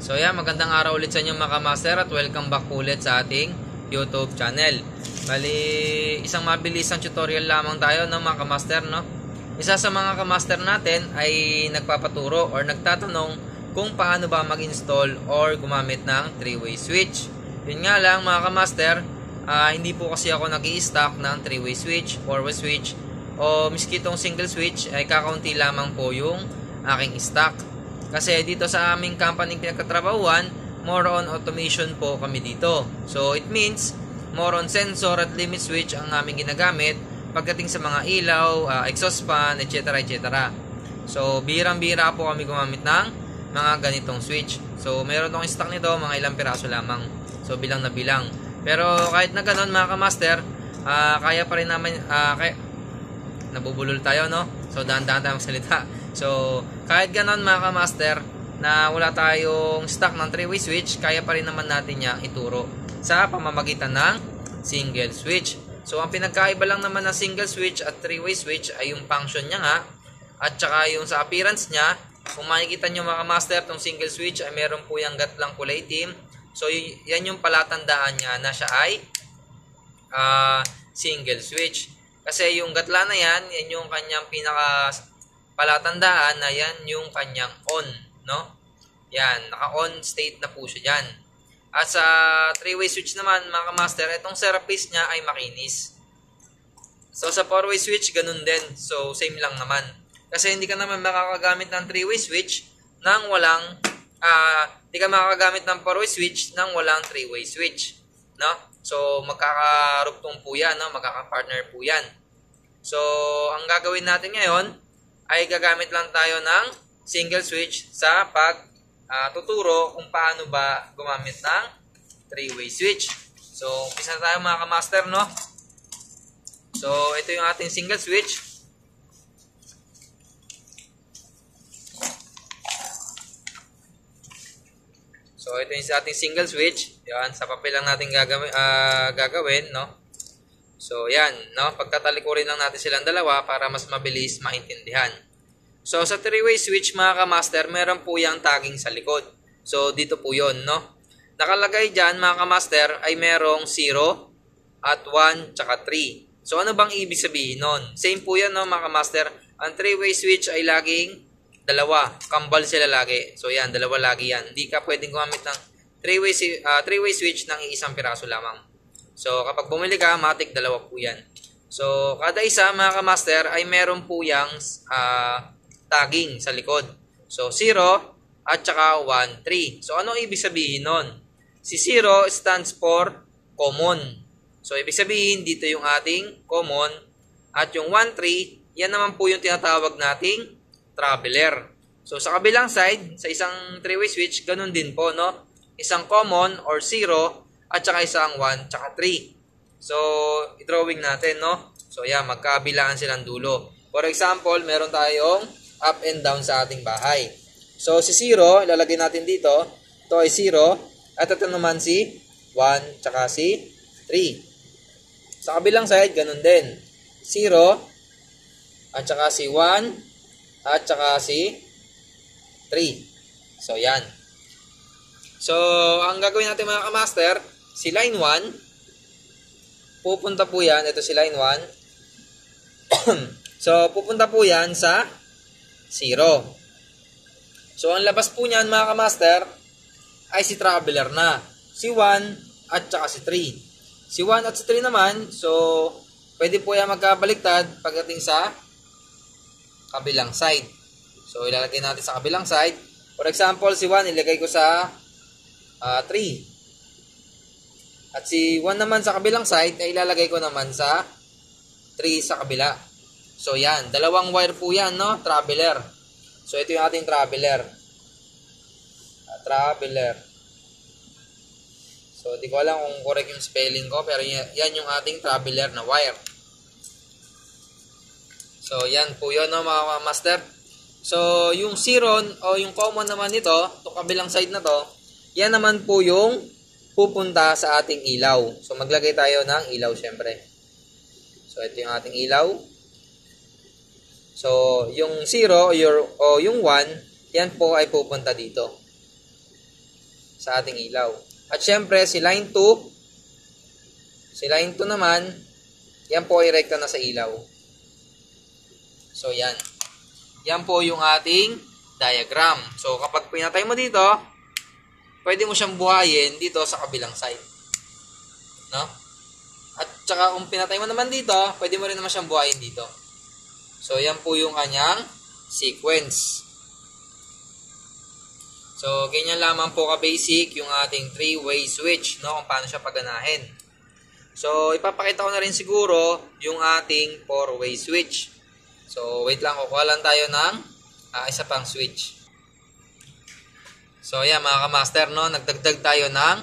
So yan, magandang araw ulit sa inyo mga kamaster at welcome back ulit sa ating YouTube channel. Bali, isang mabilisang tutorial lamang tayo no mga kamaster no. Isa sa mga kamaster natin ay nagpapaturo or nagtatanong kung paano ba mag-install or gumamit ng 3-way switch. Yun nga lang mga kamaster, hindi po kasi ako nag-i-stock ng 3-way switch, 4-way switch o miski itong single switch ay kakaunti lamang po yung aking stock. Kasi dito sa aming company pinagkatrabahuan, more on automation po kami dito. So it means more on sensor at limit switch ang aming ginagamit pagdating sa mga ilaw, exhaust fan, etc. etc. So birang-bira po kami gumamit ng mga ganitong switch. So meron akong stock nito, mga ilang piraso lamang. So bilang na bilang. Pero kahit na ganoon mga kamaster, kaya pa rin naman, nabubulol tayo no. So dahan-dahan tayo magsalita. So kahit ganoon mga kamaster, na wala tayong stock ng 3-way switch, kaya pa rin naman natin niya ituro sa pamamagitan ng single switch. So ang pinagkaiba lang naman ng single switch at 3-way switch ay yung function niya nga at saka yung sa appearance niya. Kung makikita nyo mga master, itong single switch ay meron po yung gatlang kulay itim. So yan yung palatandaan niya na siya ay single switch. Kasi yung gatla na yan yung kanyang pinaka palatandaan na yan yung kanyang on, no? Yan, naka-on state na po siya dyan. At sa 3-way switch naman mga master, itong surface niya ay makinis. So sa 4-way switch, ganun din. So same lang naman. Kasi hindi ka naman makakagamit ng 3-way switch nang walang, hindi ka makakagamit ng 4-way switch nang walang 3-way switch, no? So magkakarugtong po yan, no? Magkakapartner po yan. So ang gagawin natin ngayon ay gagamit lang tayo ng single switch sa tuturo kung paano ba gumamit ng 3-way switch. So, umpisa tayo mga kamaster, no? So, ito yung ating single switch. So, ito yung ating single switch. Yan, sa papel lang natin gagawin, no? So, yan, no? Pagtatalikurin lang natin silang dalawa para mas mabilis maintindihan. So, sa 3-way switch mga kamaster, meron po yung tagging sa likod. So, dito po yon, no? Nakalagay dyan mga kamaster ay merong 0 at 1 tsaka 3. So, ano bang ibig sabihin nun? Same po yan, no mga kamaster. Ang 3-way switch ay laging dalawa. Kambal sila lagi. So, yan, dalawa lagi yan. Hindi ka pwedeng gumamit ng 3-way switch ng isang piraso lamang. So, kapag bumili ka, matik dalawa po yan. So, kada isa mga kamaster ay meron po yung tagging sa likod. So, 0 at saka 1, 3. So, ano ibig sabihin nun? Si 0 stands for common. So, ibig sabihin, dito yung ating common. At yung 1, 3, yan naman po yung tinatawag nating traveler. So, sa kabilang side, sa isang 3-way switch, ganun din po, no? Isang common or 0 at saka isang 1 tsaka 3. So, i-drawing natin, no? So, yan, magkabilaan silang dulo. For example, meron tayong up and down sa ating bahay. So, si 0, ilalagay natin dito. Ito ay 0. At ito naman si 1 tsaka si 3. Sa kabilang side, ganun din. 0 at saka si 1 at saka si 3. So, yan. So, ang gagawin natin mga kamaster, si line 1, pupunta po yan, ito si line 1. So, pupunta po yan sa 0. So, ang labas po niyan mga kamaster, ay si traveler na. Si 1 at saka si 3. Si 1 at si 3 naman, so, pwede po yan magkabaliktad pagdating sa kabilang side. So, ilalagay natin sa kabilang side. For example, si 1, ilagay ko sa 3. At si 1 naman sa kabilang side ay ilalagay ko naman sa 3 sa kabila. So yan, dalawang wire po yan, no? Traveler. So ito yung ating traveler. Traveler. So di ko alam kung correct yung spelling ko, pero yan yung ating traveler na wire. So yan po yun, no mga master. So yung 0 o yung common naman nito, itong kabilang side na to, yan naman po yung pupunta sa ating ilaw. So, maglagay tayo ng ilaw syempre. So, ito yung ating ilaw. So, yung 0 o yung 1, yan po ay pupunta dito. sa ating ilaw. At syempre, si line 2 naman, yan po ay rekta na sa ilaw. So, yan. Yan po yung ating diagram. So, kapag pinatay mo dito, pwede mo siyang buhayin dito sa kabilang side. No? At saka kung pinatay mo naman dito, pwede mo rin naman siyang buhayin dito. So, yan po yung kanyang sequence. So, ganyan lamang po ka-basic yung ating 3-way switch, no? Kung paano siya paganahin. So, ipapakita ko na rin siguro yung ating 4-way switch. So, wait lang, kukuha lang tayo ng isa pang switch. So, ayan mga ka-master, no? Nagdagdag tayo ng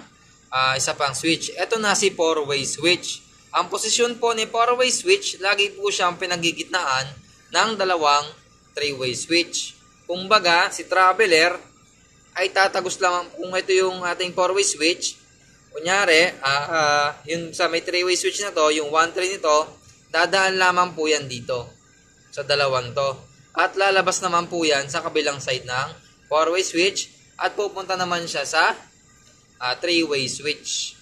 isa pang switch. Ito na si 4-way switch. Ang posisyon po ni 4-way switch, lagi po siyang pinagigitnaan ng dalawang 3-way switch. Kumbaga, si traveler ay tatagos lang kung ito yung ating 4-way switch. Kunyari, yung sa may 3-way switch na to, yung 1-3 nito, dadaan lamang po yan dito sa dalawang to. At lalabas naman po yan sa kabilang side ng 4-way switch at pupunta naman siya sa 3-way switch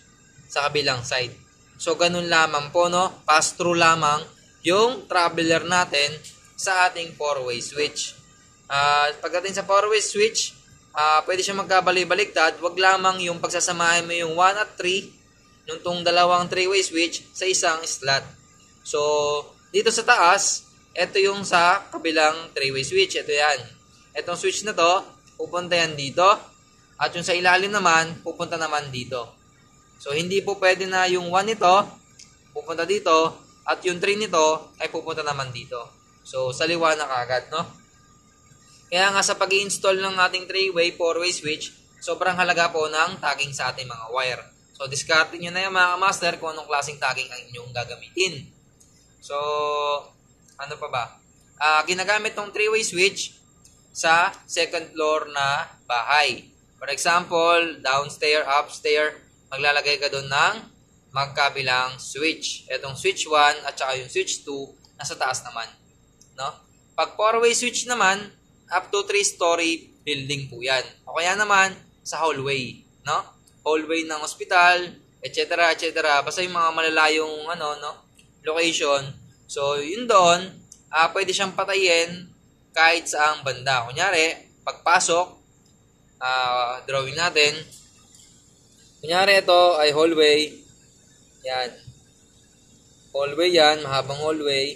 sa kabilang side. So, ganun lamang po, no? Pass-through lamang yung traveler natin sa ating 4-way switch. Pagdating sa 4-way switch, pwede siya magkabali-baliktad. Wag lamang yung pagsasamahin mo yung 1 at 3 nung tong dalawang 3-way switch sa isang slot. So, dito sa taas, ito yung sa kabilang 3-way switch. Ito yan. Itong switch na to, pupunta yan dito. At yung sa ilalim naman, pupunta naman dito. So, hindi po pwede na yung 1 nito, pupunta dito. At yung 3 nito, ay pupunta naman dito. So, sa liwanag agad, no? Kaya nga sa pag-i-install ng ating 3-way, 4-way switch, sobrang halaga po ng tagging sa ating mga wire. So, discard nyo na yung mga master kung anong klaseng tagging ang inyong gagamitin. So, ano pa ba? Ginagamit ng 3-way switch sa second floor na bahay. For example, downstairs, upstairs, maglalagay ka doon ng magkabilang switch. Itong switch 1 at saka yung switch 2 nasa taas naman. No? Pag 4-way switch naman, up to 3-story building po yan. O kaya naman, sa hallway. No? Hallway ng ospital, etc. etc. Basta yung mga malalayong location. So, yun doon, pwede siyang patayin kahit saang banda. Kunyari, pagpasok, drawing natin. Kunyari, ito ay hallway. Yan. Hallway yan, mahabang hallway.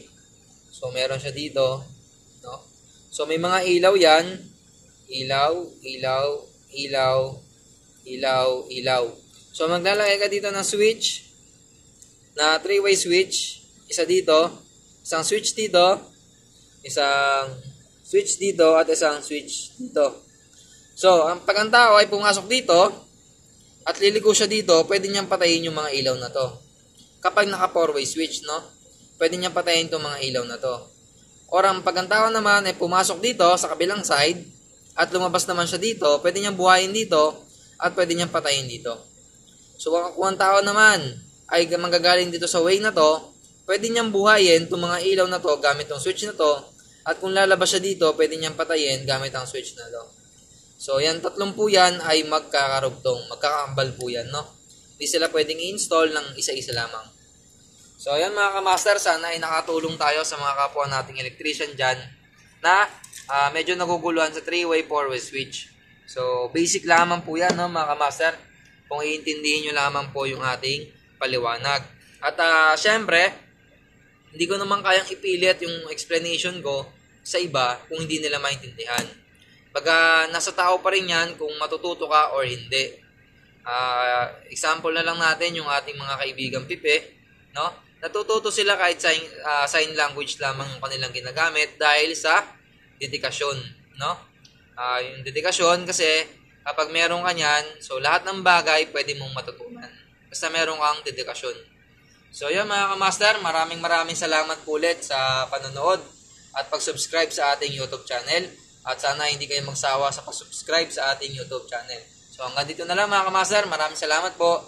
So, meron siya dito. No? So, may mga ilaw yan. Ilaw, ilaw, ilaw, ilaw, ilaw. So, maglalagay ka dito ng switch na 3-way switch. Isa dito, isang switch dito, isang switch dito, at isang switch dito. So, pag ang tao ay pumasok dito, at liliko siya dito, pwede niyang patayin yung mga ilaw na to. Kapag naka 4-way switch, no? Pwede niyang patayin itong mga ilaw na to. Or pag ang tao naman ay pumasok dito sa kabilang side, at lumabas naman siya dito, pwede niyang buhayin dito, at pwede niyang patayin dito. So, kung ang tao naman ay manggagaling dito sa way na to, pwede niyang buhayin itong mga ilaw na to gamit yung switch na to. At kung lalabas siya dito, pwede niyang patayin gamit ang switch na to. So, yan, tatlong po yan ay magkakarugtong. Magkakambal po yan, no? Hindi sila pwedeng i-install ng isa-isa lamang. So, yan mga kamaster, sana ay nakatulong tayo sa mga kapwa nating electrician dyan na medyo naguguluhan sa 3-way, 4-way switch. So, basic lamang po yan, no, mga kamaster. Kung iintindihin nyo lamang po yung ating paliwanag. At syempre, hindi ko naman kayang ipilit yung explanation ko sa iba kung hindi nila maintindihan. Baga, nasa tao pa rin yan kung matututo ka or hindi. Example na lang natin yung ating mga kaibigang pipe, no? Natututo sila kahit sign language lamang ang kanilang ginagamit dahil sa dedikasyon, no? Yung dedikasyon kasi kapag meron ka niyan, so lahat ng bagay pwede mong matutunan. Basta meron kang dedikasyon. So yun mga kamaster, maraming salamat po ulit sa panonood at pag-subscribe sa ating YouTube channel. At sana hindi kayo magsawa sa pag-subscribe sa ating YouTube channel. So hanggang dito na lang mga kamaster, maraming salamat po.